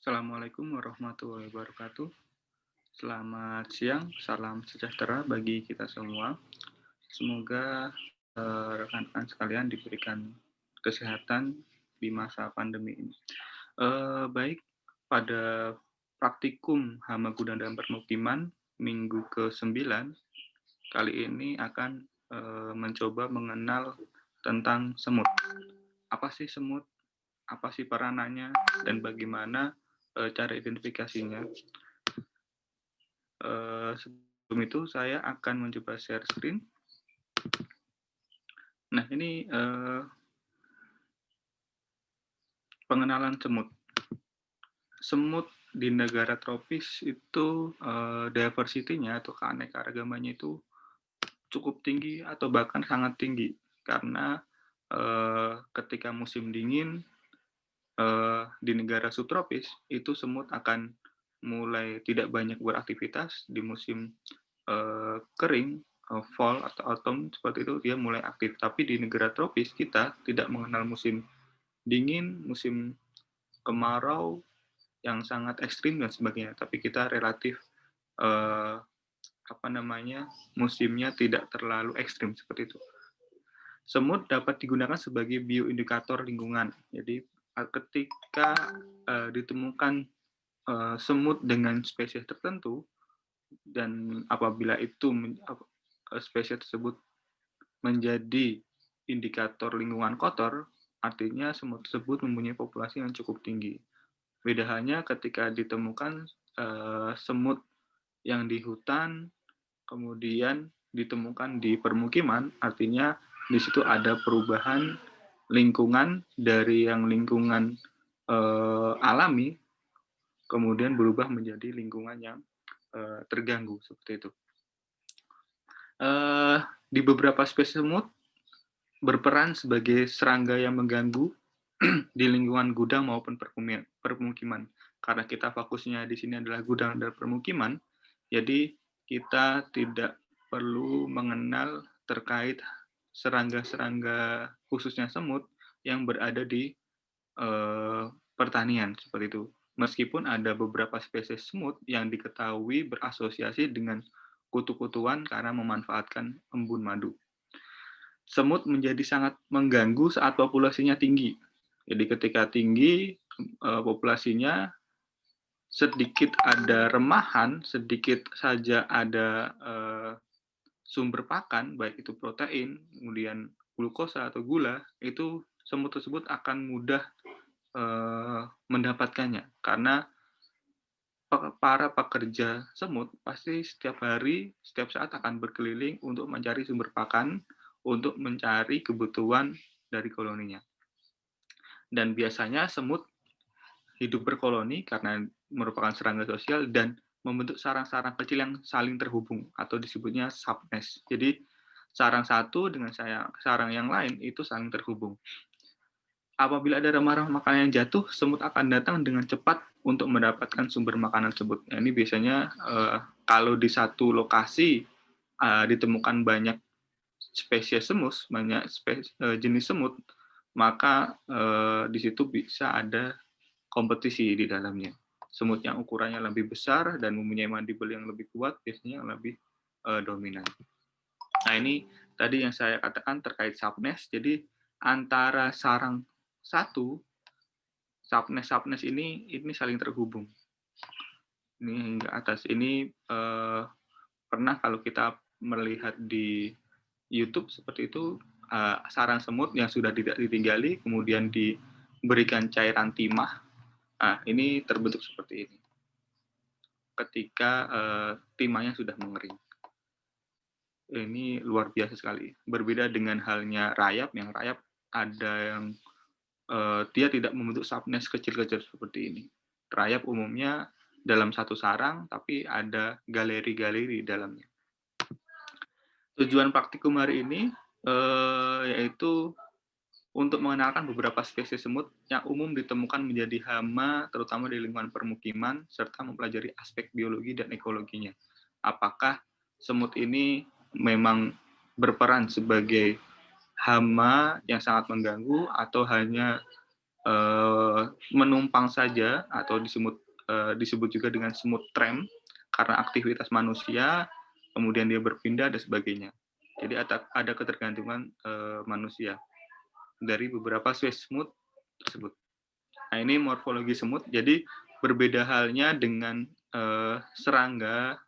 Assalamualaikum warahmatullahi wabarakatuh. Selamat siang, salam sejahtera bagi kita semua. Semoga rekan-rekan sekalian diberikan kesehatan di masa pandemi ini. Baik, pada praktikum hama gudang dan permukiman minggu ke-9 kali ini akan mencoba mengenal tentang semut. Apa sih semut? Apa sih peranannya? Dan bagaimana cara identifikasinya? Sebelum itu saya akan mencoba share screen. Nah, ini pengenalan semut. Semut di negara tropis itu diversity-nya atau keanekaragamannya itu cukup tinggi atau bahkan sangat tinggi karena ketika musim dingin di negara subtropis itu semut akan mulai tidak banyak beraktivitas. Di musim kering, fall atau autumn seperti itu dia mulai aktif. Tapi di negara tropis kita tidak mengenal musim dingin, musim kemarau yang sangat ekstrim dan sebagainya. Tapi kita relatif eh, musimnya tidak terlalu ekstrim seperti itu. Semut dapat digunakan sebagai bioindikator lingkungan. Jadi ketika ditemukan semut dengan spesies tertentu, dan apabila itu spesies tersebut menjadi indikator lingkungan kotor, artinya semut tersebut mempunyai populasi yang cukup tinggi. Beda halnya ketika ditemukan semut yang di hutan, kemudian ditemukan di permukiman, artinya di situ ada perubahan lingkungan dari yang lingkungan alami, kemudian berubah menjadi lingkungan yang terganggu seperti itu. Di beberapa spesies semut berperan sebagai serangga yang mengganggu di lingkungan gudang maupun permukiman. Karena kita fokusnya di sini adalah gudang dan permukiman, jadi kita tidak perlu mengenal terkait serangga-serangga khususnya semut yang berada di pertanian seperti itu. Meskipun ada beberapa spesies semut yang diketahui berasosiasi dengan kutu-kutuan karena memanfaatkan embun madu. Semut menjadi sangat mengganggu saat populasinya tinggi. Jadi ketika tinggi populasinya, sedikit ada remahan, sedikit saja ada sumber pakan, baik itu protein, kemudian glukosa atau gula, itu semut tersebut akan mudah mendapatkannya. Karena para pekerja semut pasti setiap hari, setiap saat akan berkeliling untuk mencari sumber pakan, untuk mencari kebutuhan dari koloninya. Dan biasanya semut hidup berkoloni karena merupakan serangga sosial dan membentuk sarang-sarang kecil yang saling terhubung atau disebutnya subnest. Jadi sarang satu dengan sarang yang lain itu saling terhubung. Apabila ada remah-remah makanan yang jatuh, semut akan datang dengan cepat untuk mendapatkan sumber makanan tersebut. Nah, ini biasanya kalau di satu lokasi ditemukan banyak spesies semut, banyak jenis semut, maka di situ bisa ada kompetisi di dalamnya. Semut yang ukurannya lebih besar dan mempunyai mandibel yang lebih kuat biasanya yang lebih dominan. Nah, ini tadi yang saya katakan terkait subnest. Jadi antara sarang satu, subnest ini saling terhubung. Ini hingga atas ini pernah kalau kita melihat di YouTube seperti itu, sarang semut yang sudah tidak ditinggali kemudian diberikan cairan timah. Nah, ini terbentuk seperti ini. Ketika timahnya sudah mengering. Ini luar biasa sekali. Berbeda dengan halnya rayap, yang rayap ada yang dia tidak membentuk subnest kecil-kecil seperti ini. Rayap umumnya dalam satu sarang, tapi ada galeri-galeri di dalamnya. Tujuan praktikum hari ini yaitu untuk mengenalkan beberapa spesies semut yang umum ditemukan menjadi hama, terutama di lingkungan permukiman, serta mempelajari aspek biologi dan ekologinya. Apakah semut ini memang berperan sebagai hama yang sangat mengganggu, atau hanya menumpang saja atau disebut juga dengan smooth tramp karena aktivitas manusia, kemudian dia berpindah dan sebagainya. Jadi ada ketergantungan manusia dari beberapa spesies semut tersebut. Nah, ini morfologi semut. Jadi berbeda halnya dengan serangga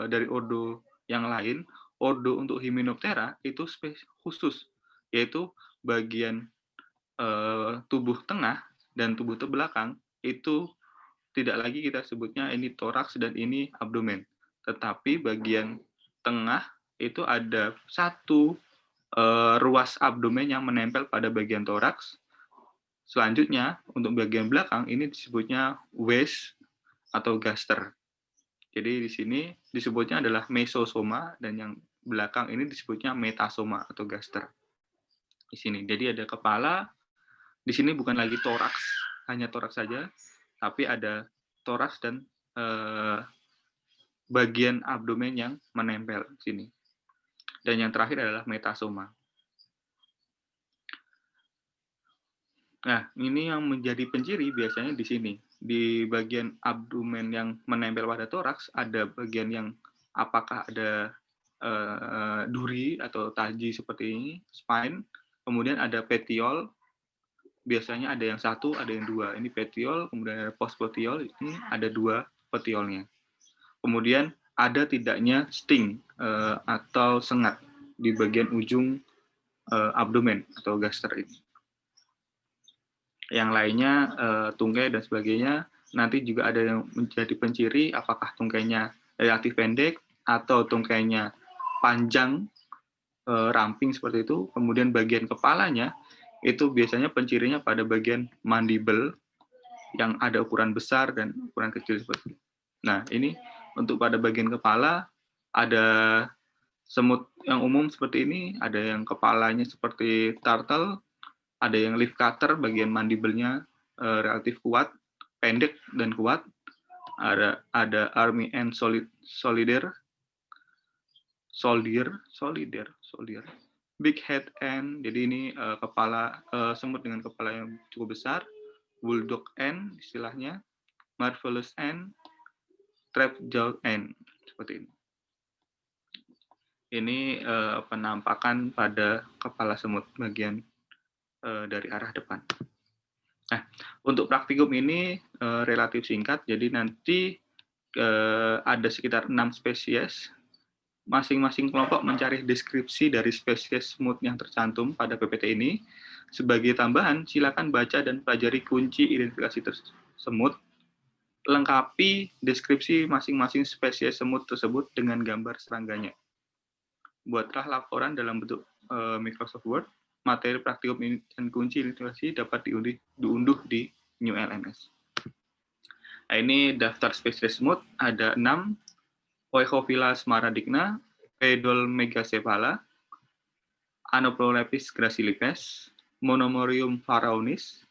dari ordo yang lain. Ordo untuk Hymenoptera itu khusus, yaitu bagian tubuh tengah dan tubuh terbelakang itu tidak lagi kita sebutnya ini toraks dan ini abdomen. Tetapi bagian tengah itu ada satu ruas abdomen yang menempel pada bagian toraks. Selanjutnya, untuk bagian belakang ini disebutnya waist atau gaster. Jadi di sini disebutnya adalah mesosoma dan yang belakang ini disebutnya metasoma atau gaster. Di sini. Jadi ada kepala, di sini bukan lagi toraks, hanya toraks saja, tapi ada toraks dan bagian abdomen yang menempel di sini. Dan yang terakhir adalah metasoma. Nah, ini yang menjadi penciri biasanya di sini. Di bagian abdomen yang menempel pada toraks, ada bagian yang apakah ada duri atau taji seperti ini, spine. Kemudian ada petiol, biasanya ada yang satu, ada yang dua. Ini petiol, kemudian ada postpetiol, ini ada dua petiolnya. Kemudian ada tidaknya sting atau sengat di bagian ujung abdomen atau gaster ini. Yang lainnya tungkai dan sebagainya. Nanti juga ada yang menjadi penciri apakah tungkainya relatif pendek atau tungkainya panjang, ramping seperti itu. Kemudian bagian kepalanya itu biasanya pencirinya pada bagian mandible yang ada ukuran besar dan ukuran kecil seperti itu. Nah, ini untuk pada bagian kepala ada semut yang umum seperti ini, ada yang kepalanya seperti turtle, ada yang leaf cutter, bagian mandibelnya relatif kuat, pendek dan kuat. Ada army and solider, big head and, jadi ini kepala semut dengan kepala yang cukup besar, bulldog end istilahnya, marvelous end, trap jaw end seperti ini. Ini penampakan pada kepala semut bagian dari arah depan. Nah, untuk praktikum ini relatif singkat, jadi nanti ada sekitar 6 spesies. Masing-masing kelompok mencari deskripsi dari spesies semut yang tercantum pada PPT ini. Sebagai tambahan, silakan baca dan pelajari kunci identifikasi semut. Lengkapi deskripsi masing-masing spesies semut tersebut dengan gambar serangganya. Buatlah laporan dalam bentuk Microsoft Word. Materi praktikum dan kunci identifikasi dapat diunduh di New LMS. Nah, ini daftar spesies semut, ada 6. Oecophila smaragdina, Pedol megacephala, Anoplolepis gracilipes, Monomorium pharaonis,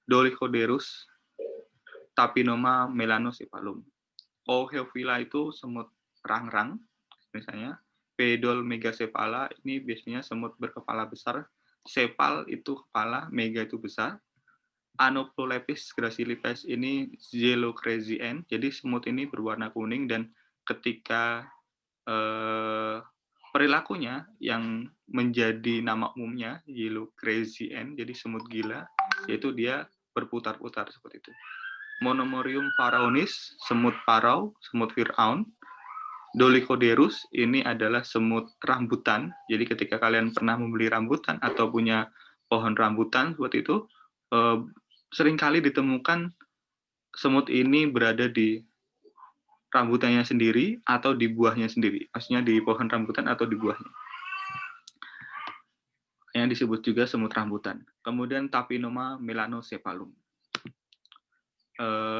Dolichoderus, Tapinoma melanocephalum. Oecophila itu semut rangrang, misalnya. Pedol megacephala ini biasanya semut berkepala besar. Cepal itu kepala, mega itu besar. Anoplolepis gracilipes ini Zelocrasien, jadi semut ini berwarna kuning dan ketika perilakunya yang menjadi nama umumnya yellow crazy end, jadi semut gila, yaitu dia berputar-putar seperti itu. Monomorium pharaonis, semut parau, semut Firaun. Dolichoderus ini adalah semut rambutan. Jadi ketika kalian pernah membeli rambutan atau punya pohon rambutan seperti itu, seringkali ditemukan semut ini berada di rambutannya sendiri atau di buahnya sendiri. Maksudnya di pohon rambutan atau di buahnya. Yang disebut juga semut rambutan. Kemudian Tapinoma melanocephalum.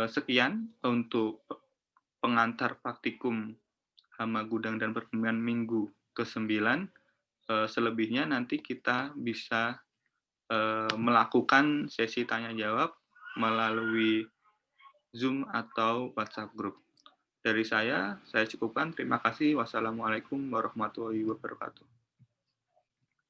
Sekian untuk pengantar praktikum hama gudang dan perkembangan minggu ke-9. Selebihnya nanti kita bisa melakukan sesi tanya-jawab melalui Zoom atau WhatsApp group. Dari saya cukupkan. Terima kasih. Wassalamualaikum warahmatullahi wabarakatuh.